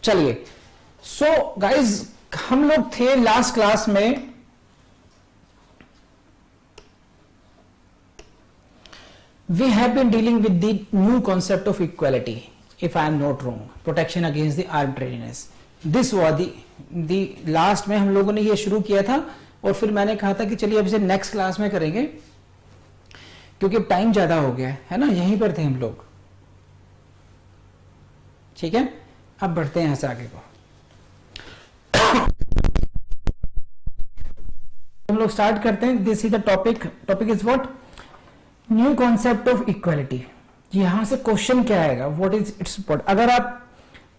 चलिए, so guys हम लोग थे लास्ट क्लास में we have been dealing with the new concept of equality, if I am not wrong, protection against the arbitrariness. This was the last में हम लोगों ने ये शुरू किया था और फिर मैंने कहा था कि चलिए अब इसे नेक्स्ट क्लास में करेंगे क्योंकि टाइम ज्यादा हो गया है ना। यहीं पर थे हम लोग, ठीक है। अब बढ़ते हैं यहां से आगे को। हम लोग स्टार्ट करते हैं। This is the topic is what, new concept of equality. यहां से क्वेश्चन क्या आएगा, व्हाट इज इट्स सपोर्ट।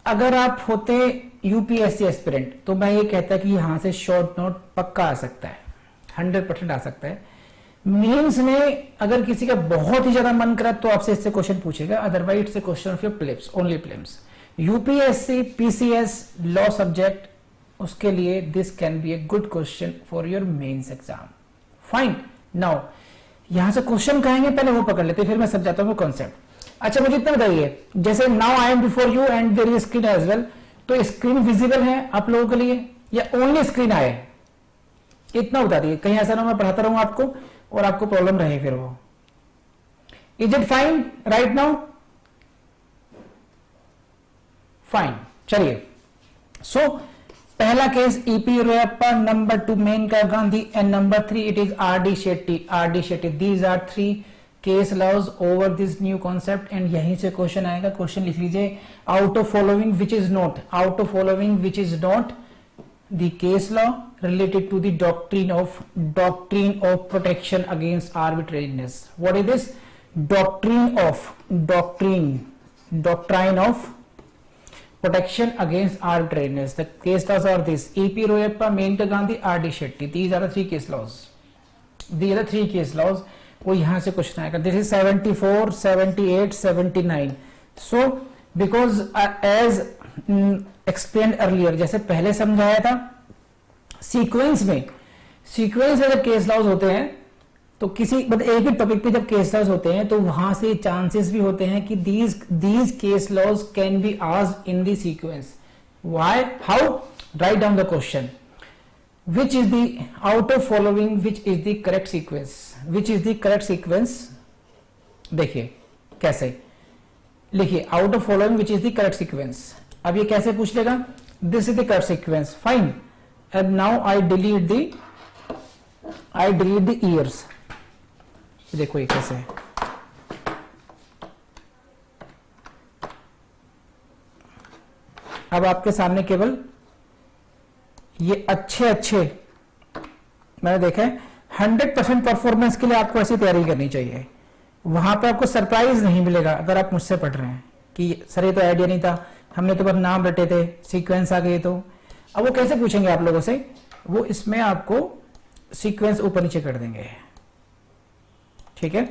अगर आप होते यूपीएससी एस्पिरेंट तो मैं ये कहता कि यहां से शॉर्ट नोट पक्का आ सकता है, 100% आ सकता है। मेंस में अगर किसी का बहुत ही ज्यादा मन करा तो आपसे इससे क्वेश्चन पूछेगा, otherwise it's a question of your prelims, only prelims. UPSC PCS law subject, उसके लिए this can be a good question for your mains exam. Fine, now यहां से क्वेश्चन कहेंगे, पहले वो पकड़ लेते, फिर मैं समझाता हूं कॉन्सेप्ट। अच्छा, मुझे इतना बताइए, जैसे now I am before you and there is screen as well, तो स्क्रीन विजिबल है आप लोगों के लिए या ओनली स्क्रीन आए, इतना बता दिए। कहीं ऐसा ना मैं पढ़ाता रहूं आपको और आपको प्रॉब्लम रहे फिर वो। Is it fine right now? Fine, चलिए। सो पहला case E P Royappa, number 2 Maneka Gandhi and number 3 it is R D Shetty. These are 3 case laws over this new concept and यहीं से क्वेश्चन आएगा। क्वेश्चन लिख लीजिए, out of following which is not the case law related to the doctrine of protection against arbitrariness. What is this? Doctrine of protection against arbitrariness. The case laws are this: E.P. Royappa, Menka Gandhi, R.D. Shetty. These are the 3 case laws. वो यहां से question आएगा। This is 74, 78, 79. So because as explained earlier, जैसे पहले समझाया था, sequence में जब केस लॉज होते हैं तो किसी मतलब एक ही टॉपिक पे जब केस लॉज होते हैं तो वहां से चांसेस भी होते हैं कि these case laws can be asked in the sequence. Why, how? Write down the question, which is the out of following which is the correct sequence. देखिए कैसे लिखिए, out of following which is the correct sequence. अब ये कैसे पूछ लेगा, this is the correct sequence, fine. And now I delete the ears. देखो ये कैसे है। अब आपके सामने केवल ये अच्छे मैंने देखा है 100% परफॉर्मेंस के लिए आपको ऐसी तैयारी करनी चाहिए। वहां पे आपको सरप्राइज नहीं मिलेगा अगर आप मुझसे पढ़ रहे हैं कि सर ये तो आइडिया नहीं था, हमने तो बस नाम रटे थे, सीक्वेंस आ गए। तो अब वो कैसे पूछेंगे आप लोगों से, वो इसमें आपको सीक्वेंस ऊपर नीचे कर देंगे, ठीक है।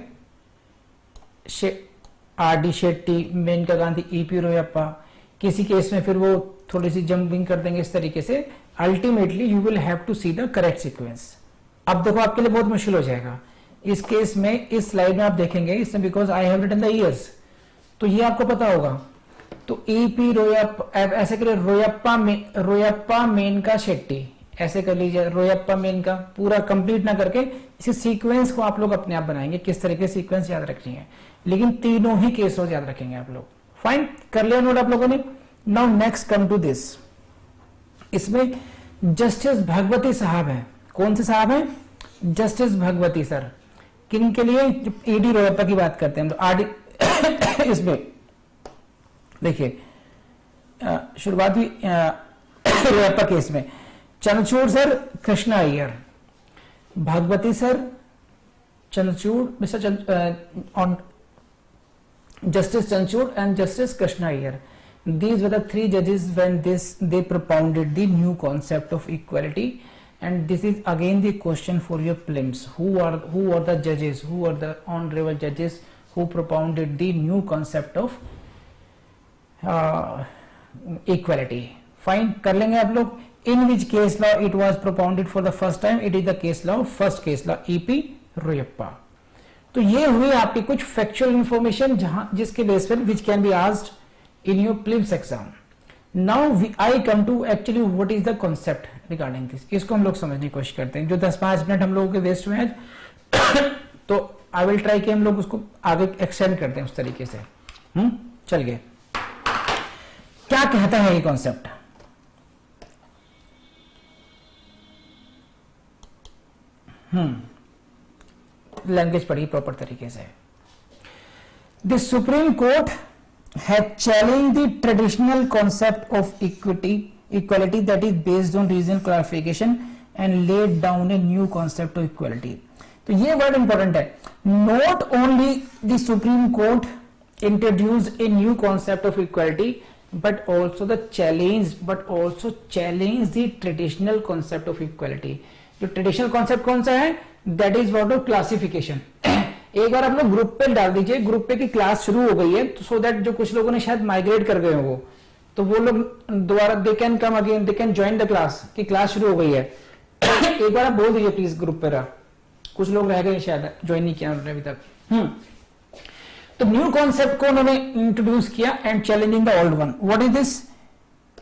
आर.डी. शेट्टी, मेनका गांधी, ई.पी. रोयप्पा, किसी केस में फिर वो थोड़ी सी जंपिंग कर देंगे इस तरीके से। Ultimately you will have to see the correct sequence. अब देखो आपके लिए बहुत मुश्किल हो जाएगा इस केस में। इस स्लाइड में आप देखेंगे इसमें because I have written the years, तो ये आपको पता होगा। तो E.P. रोयप्पा, ऐसे करिए रोयप्पा मेनका शेट्टी, ऐसे कर लीजिए रोयप्पा मेनका, पूरा कंप्लीट ना करके इसी सीक्वेंस को आप लोग अपने आप बनाएंगे किस तरीके से सीक्वेंस याद रखनी है, लेकिन तीनों ही केसेस याद रखेंगे आप लोग। फाइन, कर लिया नोट आप लोगों ने। Now next come to this, इसमें जस्टिस भगवती साहब है। कौन से साहब है? Justice Bhagwati sir. किन के लिए? E.D. रोयप्पा की बात करते हैं तो आर.डी. इसमें देखिए शुरुआत हुई रोयप्पा केस में, Chandrachud sir, Krishna Iyer, Bhagwati sir, Chandrachud, mister justice Chandrachud and justice Krishna Iyer. These were the 3 judges when they propounded the new concept of equality, and this is again the question for your prelims. Who are the judges? Who are the honorable judges who propounded the new concept of equality? Fine, कर लेंगे आप लोग. In which case law it was propounded for the first time? It is the case law, first case law, E.P. रोयप्पा. तो ये हुई आपकी कुछ factual information जिसके बेस पर which can be asked in your prelims exam. Now I come to actually what is the concept regarding this, इसको हम लोग समझने की कोशिश करते हैं। जो 10-5 मिनट हम लोगों के वेस्ट हुए हैं तो आई विल ट्राई कि हम लोग उसको आगे एक्सटेंड करते हैं उस तरीके से। चल गए, क्या कहता है ये कॉन्सेप्ट? लैंग्वेज पढ़ी प्रॉपर तरीके से। The supreme court has challenged the traditional concept of equality that is based on regional classification and laid down a new concept of equality। तो ये वर्ड इंपॉर्टेंट है। Not only the Supreme Court introduced a new concept of equality, but also challenged the traditional concept of equality। जो traditional concept कौन सा है? That is what of classification. एक बार आप लोग ग्रुप पे डाल दीजिए, ग्रुप पे की क्लास शुरू हो गई है, तो सो दैट जो कुछ लोगों ने शायद माइग्रेट कर गए हो तो वो लोग दोबारा they can come again, they can join the class की क्लास शुरू हो गई है। एक बार आप बोल दीजिए प्लीज ग्रुप पे रहा, कुछ लोग रह गए शायद ज्वाइन नहीं किया उन्होंने अभी तक। तो न्यू कॉन्सेप्ट को उन्होंने इंट्रोड्यूस किया and challenging the old one. What is this?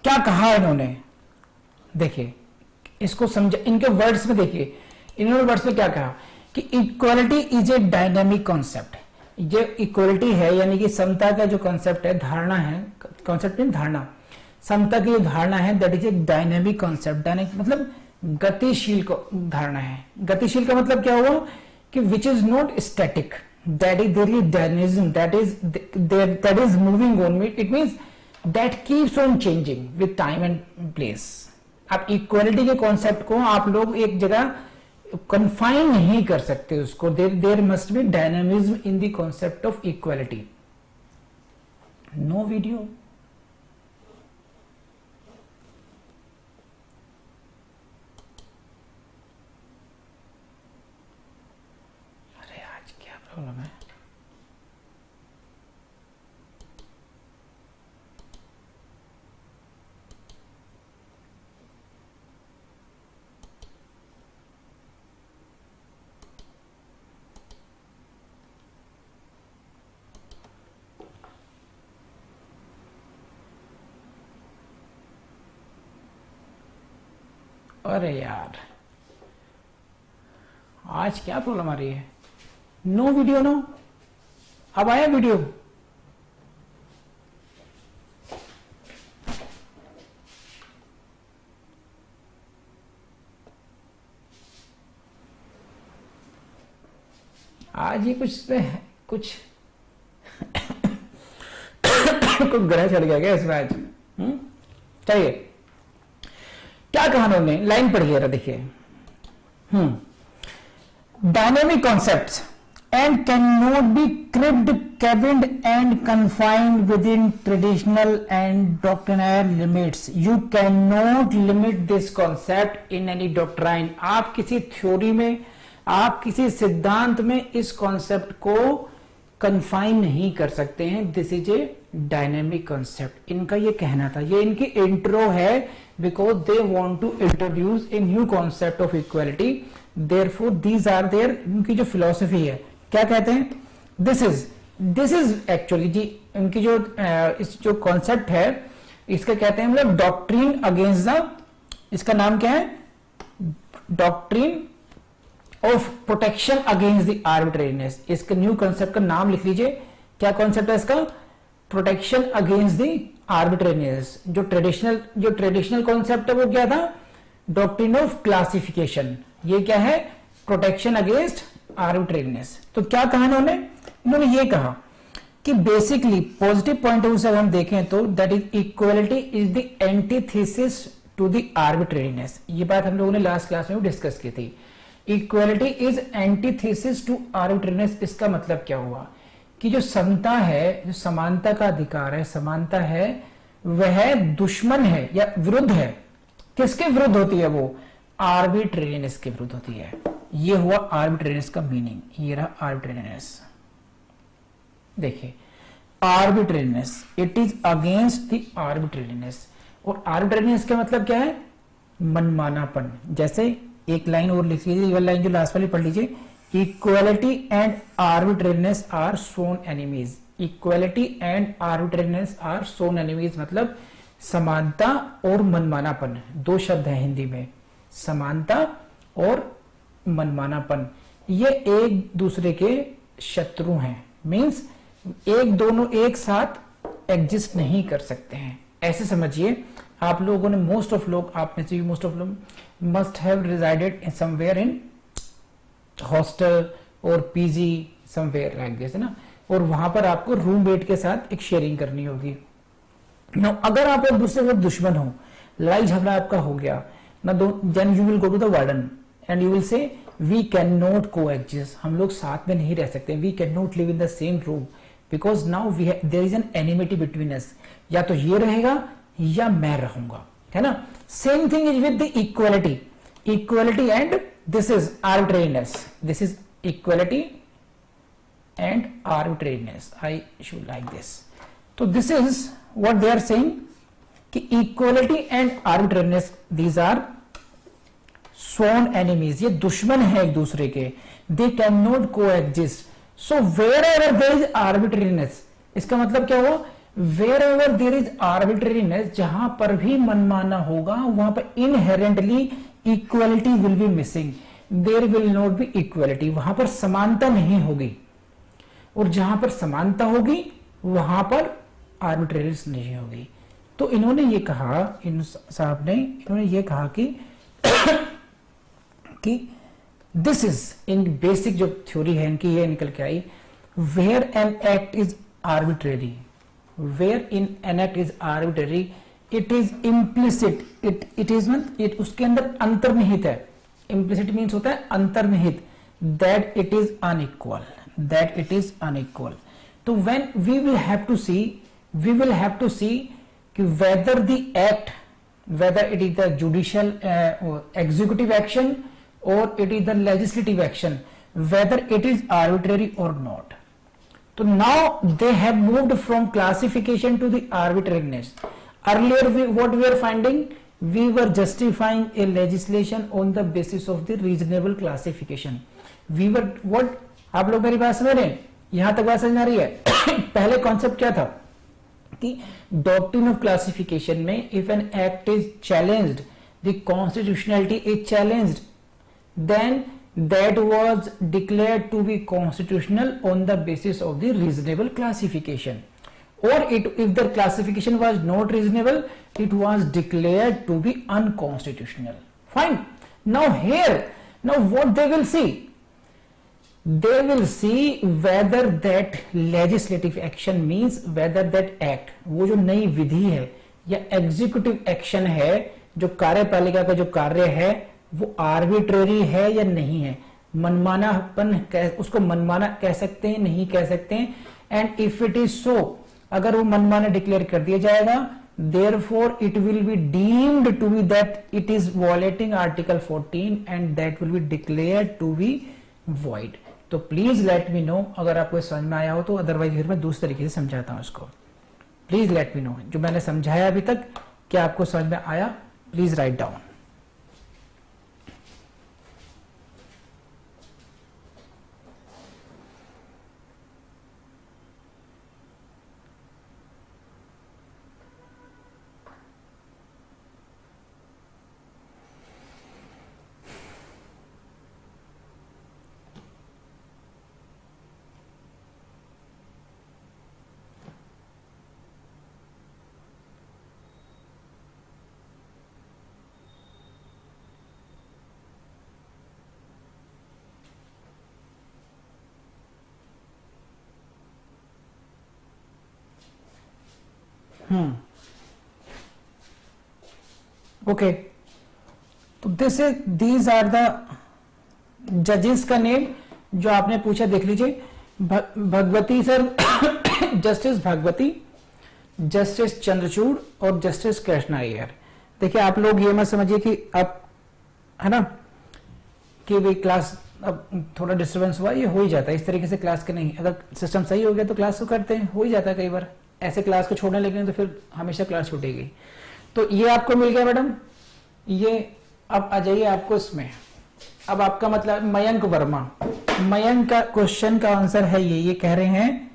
क्या कहा इन्होंने? देखिए इसको समझा, इनके वर्ड्स में देखिए, इन्होंने वर्ड्स में क्या कहा कि equality is a dynamic concept. जो इक्वालिटी है यानी कि समता का जो कॉन्सेप्ट है, धारणा है, कॉन्सेप्ट में धारणा, समता की जो धारणा है that is a dynamic concept. Dynamic मतलब गतिशील धारणा है। गतिशील का मतलब क्या हुआ कि which is not static, that is there is dynamism, that is moving on, it means that keeps on changing with time and place. अब इक्वालिटी के कॉन्सेप्ट को आप लोग एक जगह कन्फाइन नहीं कर सकते उसको। There must be dynamism in the concept of equality. No video, अरे आज क्या प्रॉब्लम है? अरे यार आज क्या प्रॉब्लम आ रही है? No video, no. अब आया वीडियो? आज ये कुछ ग्रह चढ़ गया क्या इसमें आज? चाहिए क्या कहा उन्होंने? लाइन पढ़िए जरा, देखिए। Dynamic concepts and cannot be cribbed, cabined and confined within traditional and doctrinal limits. You cannot limit this concept in any doctrine. आप किसी थ्योरी में, आप किसी सिद्धांत में इस कॉन्सेप्ट को कन्फाइन नहीं कर सकते हैं। This is a dynamic concept. इनका ये कहना था, ये इनकी इंट्रो है, because they want to introduce a new concept of equality. Therefore these are there, इनकी जो फिलॉसफी है, क्या कहते हैं? दिस इज एक्चुअली जी इनकी जो इस जो कॉन्सेप्ट है इसका कहते हैं मतलब डॉक्ट्रिन अगेंस्ट द, इसका नाम क्या है? Doctrine of protection against the arbitrariness. इसका न्यू कॉन्सेप्ट का नाम लिख लीजिए। क्या कॉन्सेप्ट है इसका? Protection against the arbitrariness. जो ट्रेडिशनल कॉन्सेप्ट है वो क्या था? Doctrine of classification. ये क्या है? Protection against arbitrariness. तो क्या कहा इन्होंने ये कहा कि basically positive point of view से हम देखें तो that is equality is the antithesis to the arbitrariness. ये बात हम लोगों ने लास्ट क्लास में डिस्कस की थी। Equality is antithesis to arbitrariness. इसका मतलब क्या हुआ कि जो समता है, जो समानता का अधिकार है, समानता है, वह दुश्मन है या विरुद्ध है। किसके विरुद्ध होती है वो? आर्बिट्रेरीनेस के विरुद्ध होती है। ये हुआ आर्बिट्रेरीनेस का मीनिंग। ये रहा आर्बिट्रेरीनेस। देखिए arbitrariness, it is against the arbitrariness. और आर्बिट्रेरीनेस का मतलब क्या है? मनमानापन। जैसे एक लाइन और लिख लीजिए, ये लाइन जो लास्ट वाली पढ़ लीजिए। Equality and arbitrariness are sworn enemies. Equality and arbitrariness are sworn enemies मतलब समानता और मनमानापन, दो शब्द हैं हिंदी में, समानता और मनमानापन, ये एक दूसरे के शत्रु हैं। मींस दोनों एक साथ एग्जिस्ट नहीं कर सकते हैं, ऐसे समझिए। आप लोगों ने मोस्ट ऑफ लोग, आप में से मोस्ट ऑफ लोग must have resided in somewhere in hostel और पीजी समवेयर लाइक दिस, है ना, और वहां पर आपको रूममेट के साथ एक शेयरिंग करनी होगी। Now, अगर आप एक दूसरे के दुश्मन हो, लड़ाई झगड़ा आपका हो गया ना, then you will go to the warden and you will say we can not coexist, हम लोग साथ में नहीं रह सकते, we can not live in the same room because now there is an enmity between us, या तो ये रहेगा या मैं रहूंगा, है ना। Same thing is with the equality, equality and this is arbitrariness, this is equality and arbitrariness, I should like this. तो this is what they are saying कि equality and arbitrariness these are sworn enemies, ये दुश्मन है एक दूसरे के, they cannot coexist, so wherever there is arbitrariness, इसका मतलब क्या हुआ, wherever there is arbitrariness, जहां पर भी मनमाना होगा वहां पर inherently equality will be missing, there will not be equality, वहां पर समानता नहीं होगी, और जहां पर समानता होगी वहां पर आर्बिट्रेरीनेस नहीं होगी। तो इन्होंने ये कहा, इन साहब ने इन्होंने ये कहा कि दिस इज इन बेसिक जो थ्योरी है इनकी, ये निकल के आई, where an act is arbitrary, where in an act is arbitrary it is implicit, it is it उसके अंदर अंतर्निहित है, इम्प्लिसिट मीन्स होता है अंतर्निहित, that it is unequal, that it is unequal. तो when we will have to see कि whether the act, whether it is the judicial executive action or it is the legislative action, whether it is arbitrary or not. So now they have moved from classification to the arbitrariness. Earlier what we were finding, we were justifying a legislation on the basis of the reasonable classification. We were what, आप लोग मेरी बात समझ रहे हैं, यहां तक बात समझ आ रही है। पहले कॉन्सेप्ट क्या था कि डॉक्ट्रिन ऑफ क्लासिफिकेशन में if an act is challenged, the constitutionality is challenged, then that was declared to be constitutional on the basis of the reasonable classification, और it if the classification was not reasonable it was declared to be unconstitutional. Fine, now here, now what they will see, they will see whether that legislative action means whether that act, वो जो नई विधि है या executive action है, जो कार्यपालिका का जो कार्य है वो आर्बिट्रेरी है या नहीं है, मनमानापन, उसको मनमाना कह सकते हैं नहीं कह सकते हैं, and if it is so, अगर वो मनमाना डिक्लेयर कर दिया जाएगा, therefore it will be deemed to be that it is violating article 14 and that will be declared to be void. तो प्लीज लेट मी नो अगर आपको समझ में आया हो तो, अदरवाइज फिर मैं दूसरे तरीके से समझाता हूं इसको। प्लीज लेट मी नो जो मैंने समझाया अभी तक क्या आपको समझ में आया, प्लीज राइट डाउन। ओके, तो दीज आर द जजेस का नेम जो आपने पूछा, देख लीजिए। Bhagwati sir, justice Bhagwati, justice Chandrachud और जस्टिस कृष्णा अय्यर। देखिए आप लोग ये मत समझिए कि अब है ना कि भाई क्लास अब थोड़ा डिस्टर्बेंस हुआ, ये हो ही जाता है इस तरीके से क्लास के, नहीं अगर सिस्टम सही हो गया तो क्लास तो करते हैं, हो ही जाता है कई बार, ऐसे क्लास को छोड़ने लगे तो फिर हमेशा क्लास छूटेगी। तो ये आपको मिल गया मैडम, ये अब आ जाइए आपको इसमें, अब आपका मतलब मयंक वर्मा, मयंक का क्वेश्चन का आंसर है ये कह रहे हैं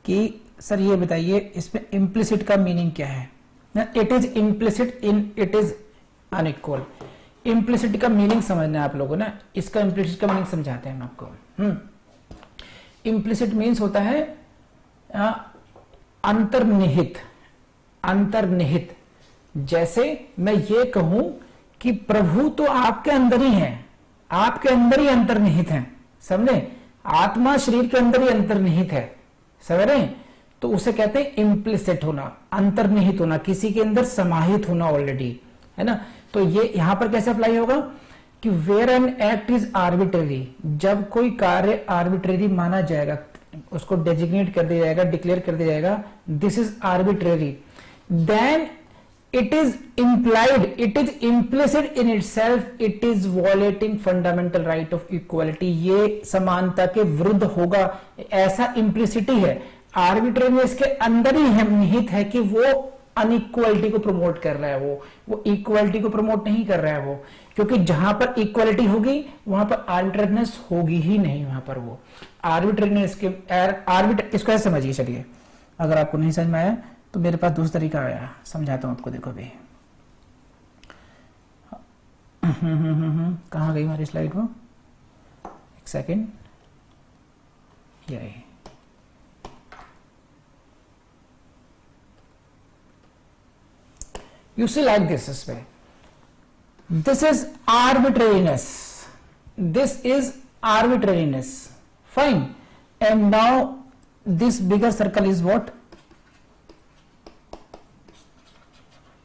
कि सर ये बताइए इसमें इम्प्लिसिट का मीनिंग क्या है, it is implicit in, it is unequal. Implicit का मीनिंग समझना है आप लोगों ने, इसका इम्प्लिसिट का मीनिंग समझाते हैं हम आपको। इम्प्लिसिट मीन्स होता है अंतर्निहित, अंतर्निहित। जैसे मैं ये कहूं कि प्रभु तो आपके अंदर ही है, आपके अंदर ही अंतर्निहित है, समझे? आत्मा शरीर के अंदर ही अंतर्निहित है, समझ रहे हैं? तो उसे कहते हैं इम्प्लिसिट होना, अंतर्निहित होना, किसी के अंदर समाहित होना ऑलरेडी, है ना? तो ये यहां पर कैसे अप्लाई होगा कि where an act is arbitrary, जब कोई कार्य आर्बिट्रेरी माना जाएगा, उसको डेजिग्नेट कर दिया जाएगा, डिक्लेयर कर दिया जाएगा, this is arbitrary, then it is implied, it is implicit in itself, it is violating fundamental right of equality। ये समानता के विरुद्ध होगा, ऐसा इम्प्लिसिटी है। आर्बिट्रेरीनेस के अंदर ही निहित है कि वो अनइक्वालिटी को प्रमोट कर रहा है, वो इक्वालिटी को प्रमोट नहीं कर रहा है वो, क्योंकि जहां पर इक्वालिटी होगी वहां पर आर्बिट्रेरीनेस होगी ही नहीं। वहां पर वो आर्बिट्रेरीनेस के इसको ऐसे समझिए। चलिए, अगर आपको नहीं समझ में आया तो मेरे पास दूसरा तरीका आया, समझाता हूं आपको। देखो अभी कहां गई हमारी स्लाइड? वो एक सेकेंड, ये you see like this way, this is arbitrariness, this is arbitrariness, fine, and now this bigger circle is what?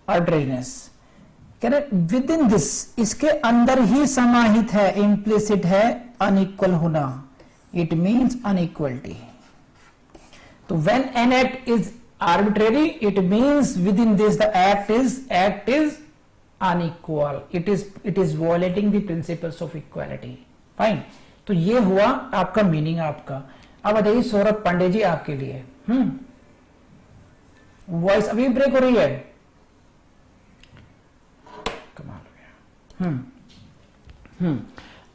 Arbitrariness। कह रहे विद इन दिस, इसके अंदर ही समाहित है, इम्प्लिसिट है अनइक्वल होना, इट मीन्स अनइक्वलिटी। तो when an act is arbitrary, it means within this the act is unequal, it is violating the principles of equality, fine। तो ये हुआ आपका मीनिंग आपका। अब बताइए सौरभ पांडे जी आपके लिए, वॉइस अभी ब्रेक हो रही है, कमाल हो गया।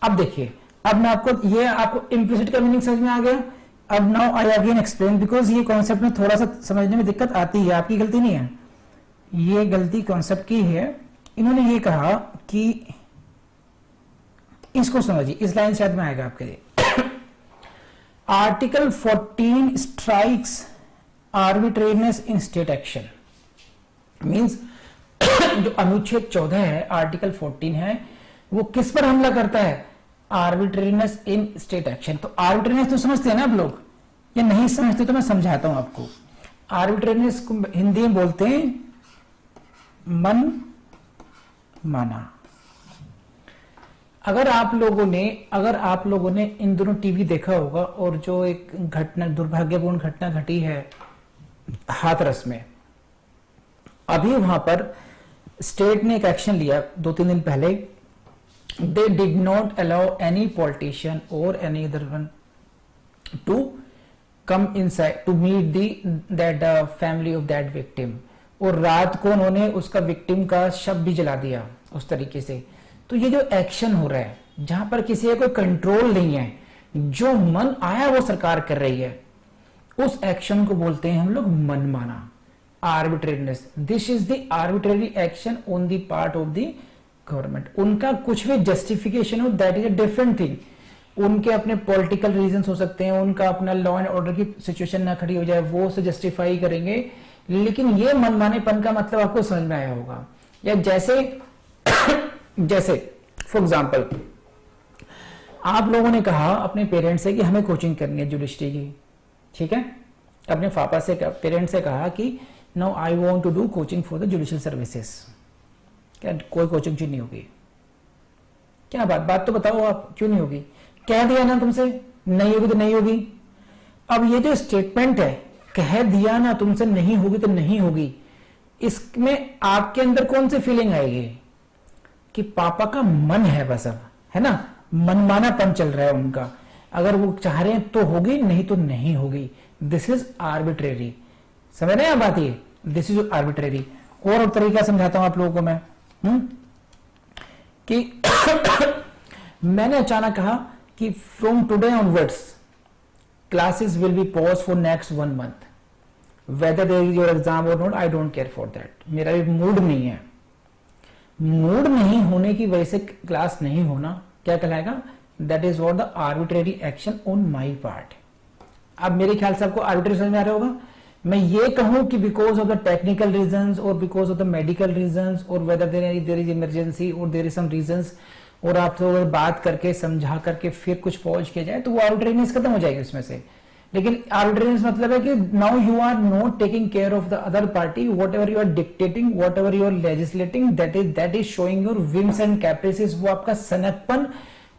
अब देखिए, अब मैं आपको ये आपको इम्प्लिसिट का मीनिंग समझ में आ गया। अब now I again explain, because ये कॉन्सेप्ट में थोड़ा सा समझने में दिक्कत आती है, आपकी गलती नहीं है, ये गलती कॉन्सेप्ट की है। इन्होंने ये कहा कि इसको समझिए, इस लाइन शायद में आएगा आपके लिए। आर्टिकल 14 स्ट्राइक्स आर्बिट्रेरीनेस इन स्टेट एक्शन, मींस जो अनुच्छेद 14 है, आर्टिकल 14 है, वो किस पर हमला करता है? आर्बिट्रेरीनेस इन स्टेट एक्शन। तो आर्बिट्रेरीनेस तो समझते हैं ना आप लोग, या नहीं समझते तो मैं समझाता हूं आपको। आर्बिट्रेरीनेस को हिंदी में बोलते हैं मन माना। अगर आप लोगों ने इन दोनों टीवी देखा होगा, और जो एक घटना, दुर्भाग्यपूर्ण घटना घटी है हाथरस में, अभी वहां पर स्टेट ने एक एक्शन लिया 2-3 दिन पहले। They did not allow any politician or any other one to come inside to meet that family of that victim। और रात को उन्होंने उसका विक्टिम का शव भी जला दिया उस तरीके से। तो ये जो एक्शन हो रहा है, जहां पर किसी का कोई कंट्रोल नहीं है, जो मन आया वो सरकार कर रही है, उस एक्शन को बोलते हैं हम लोग मनमाना, arbitrariness. This is the arbitrary action on the part of the government. उनका कुछ भी जस्टिफिकेशन हो, that is a different thing. उनके अपने पॉलिटिकल रीजंस हो सकते हैं, उनका अपना लॉ एंड ऑर्डर की सिचुएशन ना खड़ी हो जाए, वो उसे जस्टिफाई करेंगे, लेकिन ये मनमानेपन का मतलब आपको समझ में आया होगा। या जैसे फॉर एग्जाम्पल, आप लोगों ने कहा अपने पेरेंट्स से कि हमें कोचिंग करनी है जुडिशरी की, ठीक है? अपने पापा से, पेरेंट्स से कहा कि now I want to do coaching for the judicial services. क्या कोई कोचिंग नहीं होगी? क्या बात तो बताओ आप, क्यों नहीं होगी? कह दिया ना तुमसे नहीं होगी तो नहीं होगी। अब ये जो स्टेटमेंट है, कह दिया ना तुमसे नहीं होगी तो नहीं होगी, इसमें आपके अंदर कौन सी फीलिंग आएगी? कि पापा का मन है बस, अब है ना, मनमानापन चल रहा है उनका। अगर वो चाह रहे हैं तो होगी, नहीं तो नहीं होगी। This is arbitrary. समझ रहे हैं आप बात? ये दिस इज आर्बिट्रेरी। और तरीका समझाता हूं आप लोगों को मैं, कि मैंने अचानक कहा कि from today onwards classes will be pause for next 1 month. whether there is your exam or not, I don't care for that. मेरा भी मूड नहीं है, मूड नहीं होने की वजह से क्लास नहीं होना क्या कहलाएगा? That is what the arbitrary action on my part. अब मेरे ख्याल से आपको आर्बिट्रेरी समझ में आ रहा होगा. मैं ये कहूं कि because of the technical reasons और because of the medical reasons और वेदर देयर इज इमरजेंसी और देयर इज सम रीजंस, और आप तो बात करके समझा करके फिर कुछ पहुंच किया जाए तो वो आर्बिट्रेरीनेस खत्म हो जाएगी उसमें से. लेकिन आर्बिट्रेरीनेस मतलब है कि now you are not taking care of the other party, whatever you are dictating, whatever you are legislating, that is showing your whims and caprices. वो आपका सनकपन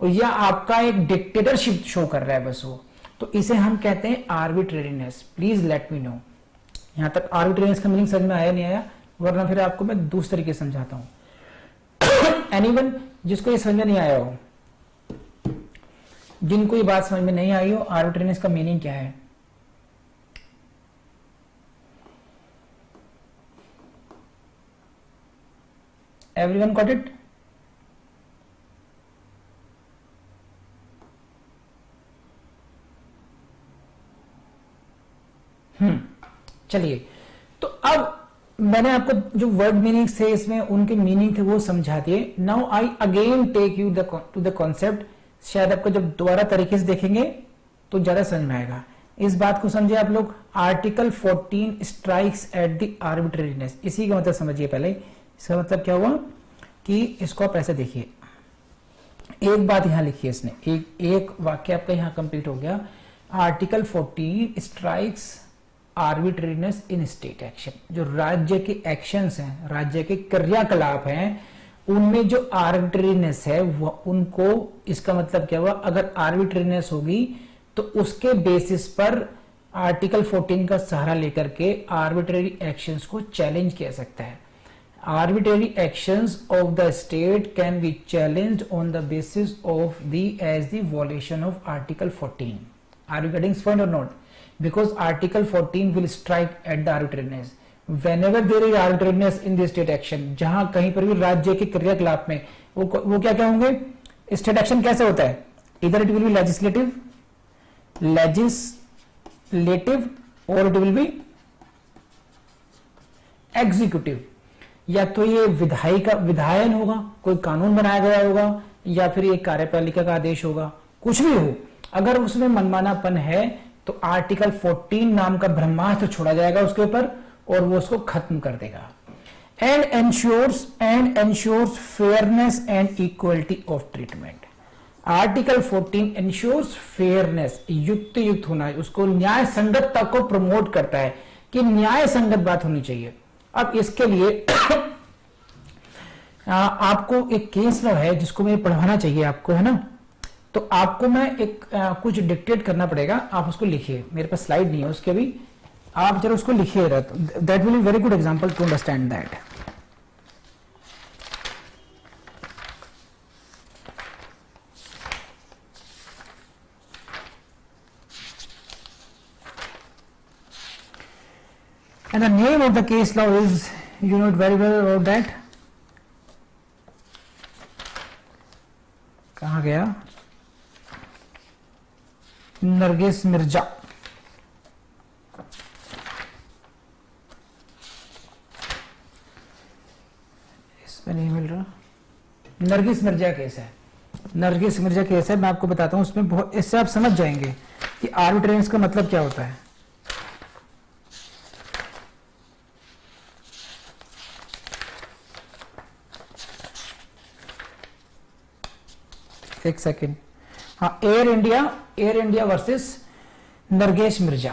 या आपका एक डिक्टेटरशिप शो कर रहा है बस वो. तो इसे हम कहते हैं arbitrariness. Please let me know. यहां तक आर्बिट्रेरीनेस का मीनिंग समझ में आया नहीं आया? वरना फिर आपको मैं दूसरे तरीके से समझाता हूं. एनीवन जिसको ये समझ में नहीं आया हो, जिनको ये बात समझ में नहीं आई हो, आर्बिट्रेरीनेस का मीनिंग क्या है? Everyone got it? चलिए, तो अब मैंने आपको जो वर्ड मीनिंग थे इसमें उनके मीनिंग थे वो समझा दिए. Now I again take you to the concept. शायद आपको जब दोबारा तरीके से देखेंगे तो ज्यादा समझ में आएगा. इस बात को समझिए आप लोग. Article 14 strikes at the arbitrariness. इसी का मतलब समझिए पहले. इसका मतलब क्या हुआ कि इसको आप ऐसे देखिए. एक बात यहां लिखिए इसने, एक वाक्य आपका यहां कंप्लीट हो गया. आर्टिकल 14 स्ट्राइक्स आर्बिट्रेरीनेस इन स्टेट एक्शन. जो राज्य के एक्शंस हैं, राज्य के क्रियाकलाप हैं, उनमें जो आर्बिट्रेरीनेस है वो उनको, इसका मतलब क्या हुआ, अगर आर्बिट्रेरीनेस होगी तो उसके बेसिस पर आर्टिकल 14 का सहारा लेकर के आर्बिट्रेरी एक्शंस को चैलेंज किया सकता है. Arbitrary actions of the state can be challenged on the basis of the as the violation of article 14. Are you getting point और not? Because Article 14 will strike at the arbitrariness. Whenever there is arbitrariness in the state action, जहां कहीं पर भी राज्य के क्रियाकलाप में वो क्या क्या होंगे? स्टेट एक्शन कैसे होता है? Either it will be legislative or it will be executive. या तो ये विधायन होगा, कोई कानून बनाया गया होगा, या फिर ये कार्यपालिका का आदेश होगा. कुछ भी हो, अगर उसमें मनमानापन है तो आर्टिकल 14 नाम का ब्रह्मास्त्र छोड़ा जाएगा उसके ऊपर और वो उसको खत्म कर देगा. And ensures fairness and equality of treatment. Article 14 ensures fairness, युक्त होना, उसको न्याय संगतता को प्रमोट करता है कि न्याय संगत बात होनी चाहिए. अब इसके लिए आपको एक केस लॉ है जिसको मैं पढ़वाना चाहिए आपको, है ना? तो आपको मैं एक कुछ डिक्टेट करना पड़ेगा. आप उसको लिखिए. मेरे पास स्लाइड नहीं है उसके भी. आप जरा उसको लिखिए. That will be very good example to understand that. And the name of the case law is, you know it very well about that. कहाँ गया? नरगिस मिर्जा. इसमें नहीं मिल रहा. नरगिस मिर्जा केस है. नरगिस मिर्जा केस है. मैं आपको बताता हूं उसमें बहुत, इससे आप समझ जाएंगे कि आर्बिट्रेरीनेस का मतलब क्या होता है. एक सेकेंड. हाँ, एयर इंडिया वर्सेस नरगेश मिर्जा.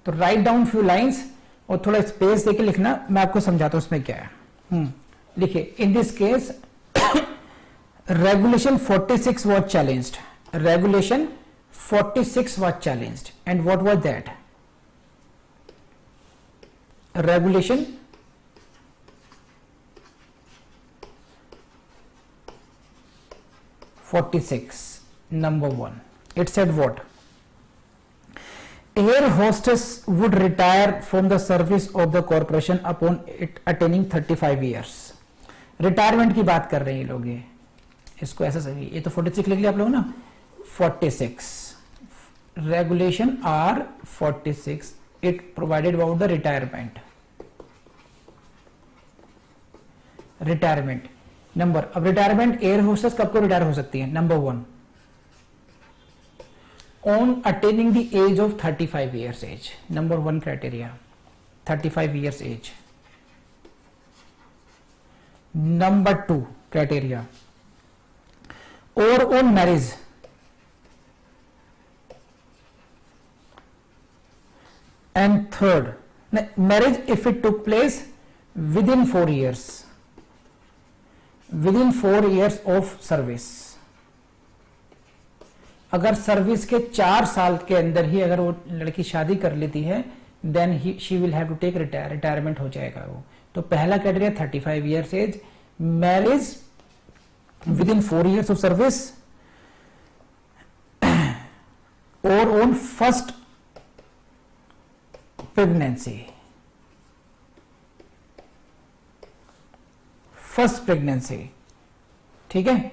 तो राइट डाउन फ्यू लाइंस और थोड़ा स्पेस देके लिखना. मैं आपको समझाता हूं उसमें क्या है. लिखिए. इन this case regulation 46 was challenged. Regulation 46 was challenged. And what was that? Regulation 46 number 1. It said what? Air hostess would retire from the service of the corporation upon it attaining 35 years. Retirement की बात कर रहे हैं ये लोग. ये इसको ऐसा सही. ये तो 46 लिख लिया आप लोग ना. 46 regulation R 46 it provided about the retirement number. अब रिटायरमेंट एयर होस्टेस कब को रिटायर हो सकती है? Number 1, on attaining the age of 35 years age. Number 1 criteria 35 years age. Number 2 criteria, और on marriage. And third, marriage if it took place within 4 years, within 4 years of service. अगर service के 4 साल के अंदर ही अगर वो लड़की शादी कर लेती है, then she will have to take retirement हो जाएगा वो। तो पहला criteria 35 years age, marriage within 4 years of service, और on first pregnancy. First pregnancy, ठीक है,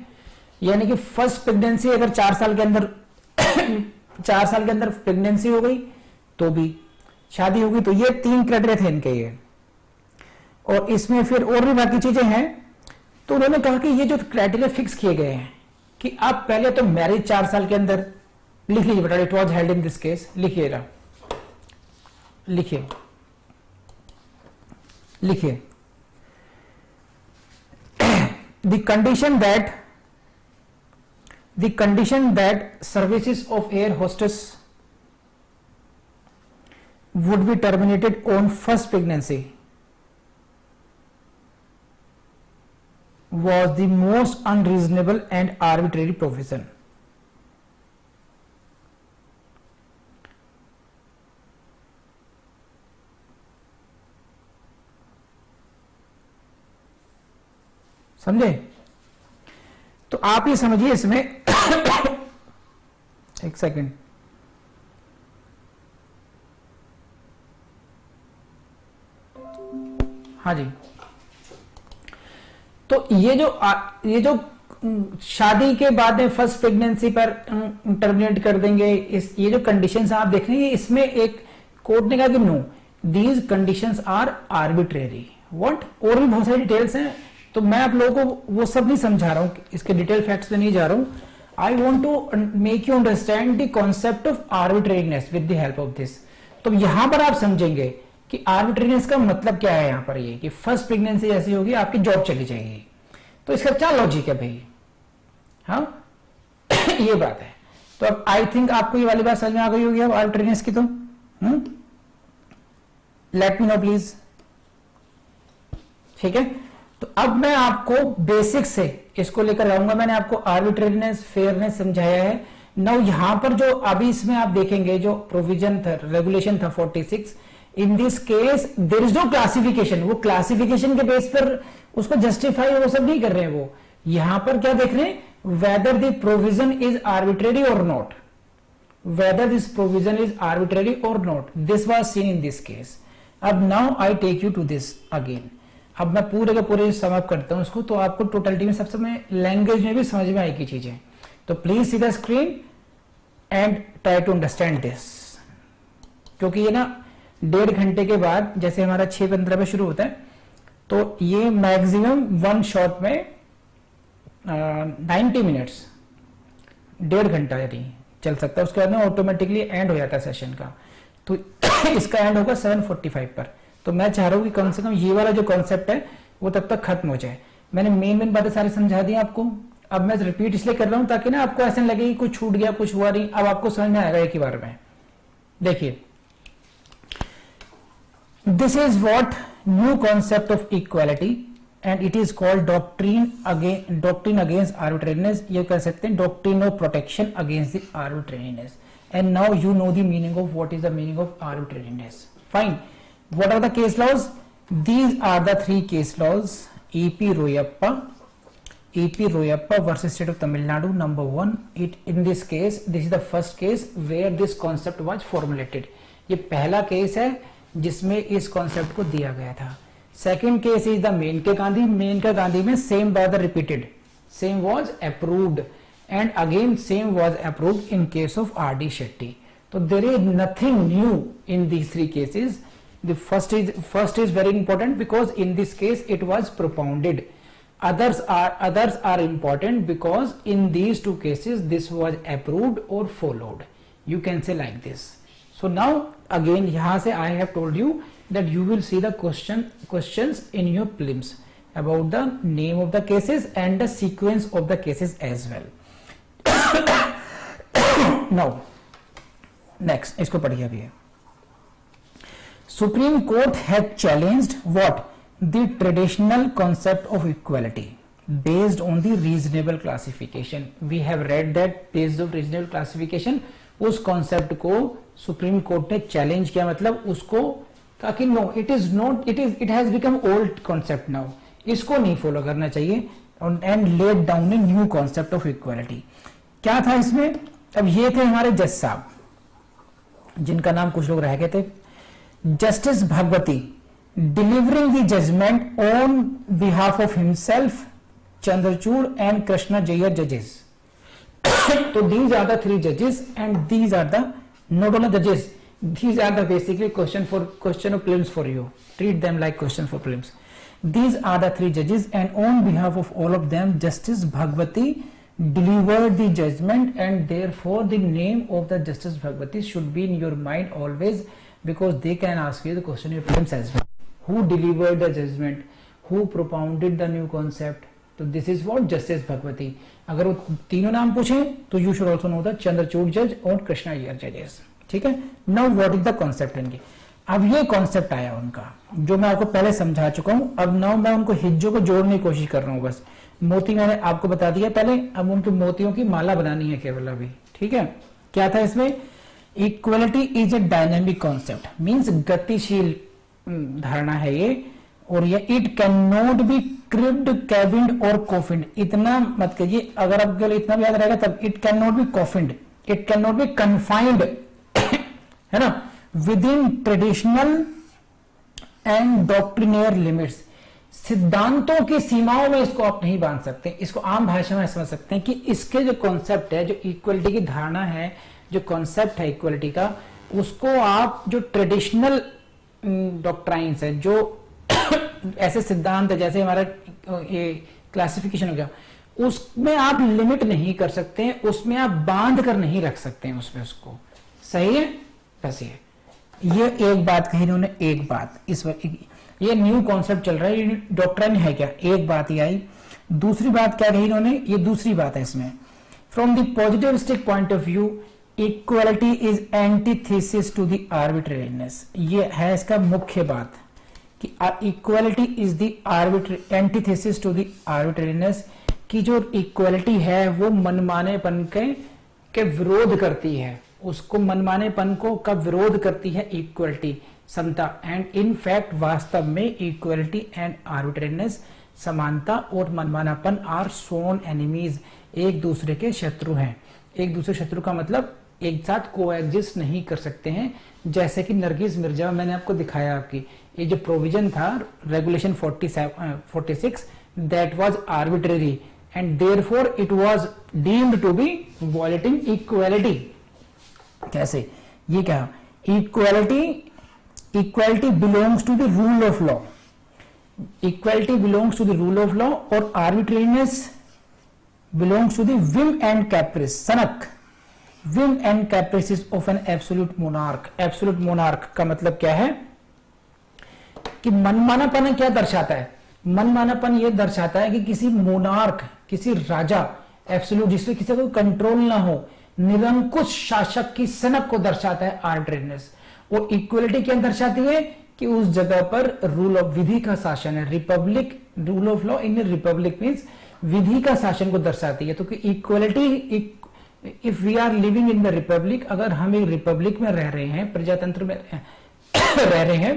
यानी कि फर्स्ट प्रेगनेंसी अगर 4 साल के अंदर 4 साल के अंदर प्रेगनेंसी हो गई तो भी शादी होगी। तो ये 3 क्राइटेरिया थे इनके ये, और इसमें फिर और भी बाकी चीजें हैं। तो उन्होंने कहा कि ये जो क्राइटेरिया फिक्स किए गए हैं कि आप पहले तो मैरिज 4 साल के अंदर लिख लीजिए बेटा, it was held in this case, लिखिएगा, लिखिए लिखिए the condition that services of air hostess would be terminated on first pregnancy was the most unreasonable and arbitrary provision. समझे? तो आप ये समझिए इसमें एक सेकंड, हाँ जी। तो ये जो शादी के बाद में फर्स्ट प्रेगनेंसी पर टर्मिनेट कर देंगे, ये जो कंडीशंस आप देख रहे हैं, इसमें एक कोर्ट ने कहा कि no, these conditions are arbitrary. What? और भी बहुत सारी डिटेल्स हैं, तो मैं आप लोगों को वो सब नहीं समझा रहा हूं, इसके डिटेल फैक्ट्स में नहीं जा रहा हूं। I want to make you understand the concept of arbitrariness with the help of this. तो यहां पर आप समझेंगे कि आर्बिट्रेरीनेस का मतलब क्या है। यहां पर ये कि फर्स्ट प्रेगनेंसी ऐसी होगी आपकी जॉब चली जाएगी, तो इसका क्या लॉजिक है भाई? हाँ ये बात है। तो अब आई थिंक आपको ये वाली बात समझ में आ गई होगी अब आर्बिट्रेरीनेस की। तो लेट मी नो प्लीज, ठीक है। तो अब मैं आपको बेसिक से इसको लेकर आऊंगा। मैंने आपको आर्बिट्रेरीनेस, फेयरनेस समझाया है। नाउ यहां पर जो अभी इसमें आप देखेंगे जो प्रोविजन था, रेगुलेशन था 46, in this case there is no classification. वो क्लासिफिकेशन के बेस पर उसको जस्टिफाई वो सब नहीं कर रहे हैं। वो यहां पर क्या देख रहे हैं? Whether the provision is arbitrary और not, whether this provision is arbitrary और not, this was seen in this case. अब now I take you to this again. अब मैं पूरे के पूरे समअप करता हूं उसको, तो आपको टोटलिटी में सबसे में लैंग्वेज में भी समझ में आएगी चीजें। तो please see the screen and try to understand this, क्योंकि ये ना 1.5 घंटे के बाद, जैसे हमारा 6:15 पे शुरू होता है, तो ये मैक्सिमम 1 शॉट में 90 मिनट्स, 1.5 घंटा यदि चल सकता है। उसके बाद में ऑटोमेटिकली एंड हो जाता है सेशन का। तो इसका एंड होगा 7:45 पर। तो मैं चाह रहा हूं कि कम से कम ये वाला जो कॉन्सेप्ट है वो तब तक खत्म हो जाए। मैंने मेन बातें सारी समझा दी आपको। अब मैं रिपीट इसलिए कर रहा हूं ताकि ना आपको ऐसा लगे कि कुछ छूट गया, कुछ हुआ नहीं। अब आपको समझ में आएगा एक ही बार में। देखिए, this is what new concept of equality and it is called doctrine against arbitrariness. ये कह सकते हैं doctrine of protection against the arbitrariness. And now you know the meaning of what is the meaning of arbitrariness. Fine. What are the case laws? These are the 3 case laws. E.P. Royappa versus State of Tamil Nadu. Number 1, in this case, this is the first case where this concept was formulated. ये पहला case है जिसमें इस concept को दिया गया था। Second case is the Maneka Gandhi. Maneka Gandhi में same by the repeated, same was approved and again same was approved in case of R.D. Shetty. तो there is nothing new in these three cases. The first is very important because in this case it was propounded. Others are important because in these two cases this was approved or followed. You can say like this. So now again यहाँ से I have told you that you will see the questions in your prelims about the name of the cases and the sequence of the cases as well. Now next इसको पढ़िए अभी. Supreme Court had challenged what? The traditional concept of equality based on the reasonable classification. We have read that based on reasonable classification, उस concept को Supreme Court ने challenge किया, मतलब उसको कहा कि no, it has become old concept now. इसको नहीं follow करना चाहिए and laid down a new concept of equality. क्या था इसमें? अब ये थे हमारे जज साहब, जिनका नाम कुछ लोग रह गए थे. Justice Bhagwati delivering the judgment on behalf of himself, Chandrachud and Krishna Jayar judges. So these are the three judges and these are the not only judges, these are the basically question of prelims for you. Treat them like question for prelims. These are the three judges and on behalf of all of them Justice Bhagwati delivered the judgment, and therefore the name of the Justice Bhagwati should be in your mind always, because they can ask you the question in prelims as well. Who delivered the judgment? Who propounded the new concept? So this is what Justice Bhagwati. अगर वो तीनों नाम पूछे तो you should also know the Chandrachud judge और Krishna Iyer judges. ठीक है. Now what is the concept इनकी? अब ये concept आया उनका जो मैं आपको पहले समझा चुका हूँ. अब now मैं उनको हिज्जों को जोड़ने की कोशिश कर रहा हूँ. बस मोती मैंने आपको बता दिया पहले, अब उनके मोतियों की माला बनानी है केवल अभी. ठीक है. क्या था इसमें? Equality is a dynamic concept, means गतिशील धारणा है ये, और ये इट कैन नॉट बी क्रिप्ड, कैबिन्ड और कोफिन्ड. इतना मत कहिए, अगर आपके लिए इतना भी याद रहेगा तब. It can not be cabined, it can not be confined, है ना, within traditional and doctrinaire limits. सिद्धांतों की सीमाओं में इसको आप नहीं बांध सकते. इसको आम भाषा में समझ सकते हैं कि इसके जो कॉन्सेप्ट है, जो इक्वलिटी की धारणा है, जो कॉन्सेप्ट है इक्वलिटी का, उसको आप जो ट्रेडिशनल डॉक्ट्राइन्स है, जो ऐसे सिद्धांत है जैसे हमारा ये क्लासिफिकेशन हो गया, उसमें आप लिमिट नहीं कर सकते हैं, उसमें आप बांध कर नहीं रख सकते हैं उसमें उसको. सही है. बस ये एक बात कही इन्होंने. एक बात इस ये न्यू कॉन्सेप्ट चल रहा है, डॉक्ट्राइन है क्या, एक बात ही आई. दूसरी बात क्या कही इन्होंने, ये दूसरी बात है इसमें. From the positivistic point of view equality is antithesis to the arbitrariness. ये है इसका मुख्य बात कि equality is the antithesis to the arbitrariness, की जो इक्वलिटी है वो मनमानेपन के विरोध करती है. उसको मनमानेपन को का विरोध करती है इक्वलिटी, समता. एंड इन फैक्ट वास्तव में इक्वलिटी एंड आर्बिट्रेरीनेस, समानता और मनमानापन आर सोन एनिमीज, एक दूसरे के शत्रु हैं. एक दूसरे शत्रु का मतलब एक साथ कोएग्जिस्ट नहीं कर सकते हैं. जैसे कि नरगिस मिर्जा मैंने आपको दिखाया, आपकी ये जो प्रोविजन था regulation 46 that was arbitrary and therefore it was deemed to be violating equality. कैसे? ये क्या? Equality belongs to the rule of law. Equality belongs to the rule of law और arbitrariness belongs to the whim and caprice. सनक, whim and caprice of an absolute monarch. Absolute monarch का मतलब क्या है कि मनमानापन क्या दर्शाता है? मनमानापन यह दर्शाता है कि किसी मोनार्क, किसी राजा, एब्सोल्यूट, जिसमें किसी को कंट्रोल ना हो, निरंकुश शासक की सनक को दर्शाता है आर्बिट्रेरीनेस. और इक्वलिटी क्या दर्शाती है कि उस जगह पर रूल ऑफ विधि का शासन है. Republic, rule of law in republic means विधि का शासन को दर्शाती है. तो कि equality, if we are living in the republic, अगर हम एक रिपब्लिक में रह रहे हैं, प्रजातंत्र में रह रहे हैं,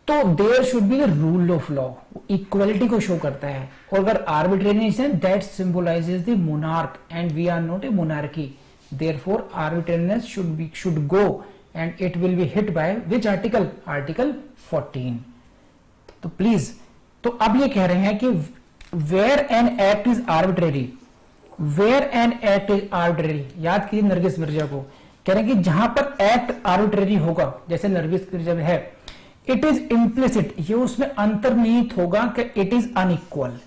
तो there should be the rule of law. Equality को शो करता है. और अगर आर्बिट्रेरीनेस है, that symbolises the monarch and we are not a monarchy. Therefore arbitrariness should go and it will be hit by which article? Article 14. तो please, तो अब ये कह रहे हैं कि where an act is arbitrary, याद कीजिए नरगिस मिर्जा को, कह रहे हैं कि जहां पर एक्ट आर्बिट्रेरी होगा, जैसे नर्विस जब है, इट इज इम्प्लिसिट, ये उसमें अंतर्निहित होगा कि इट इज अनइक्वल।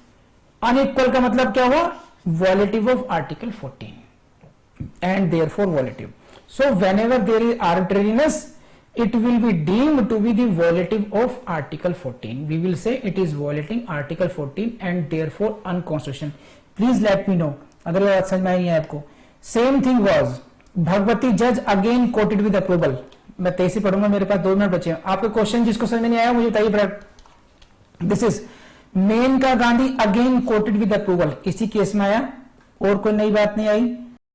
अनइक्वल का मतलब क्या हुआ? Violative of article 14 and therefore violative. So whenever there is arbitrariness, it will be deemed to be the violative of article 14. We will say it is violating article 14 and therefore unconstitutional. Please let me know अगर ये बात समझ में आई है आपको। Same thing was Bhagwati जज again quoted with approval. मैं तेज से पढ़ूंगा, मेरे पास 2 मिनट बचे हैं। आपके क्वेश्चन जिसको समझ में नहीं आया मुझे बताइए। This is Maneka Gandhi again quoted with approval, इसी केस में आया और कोई नई बात नहीं आई।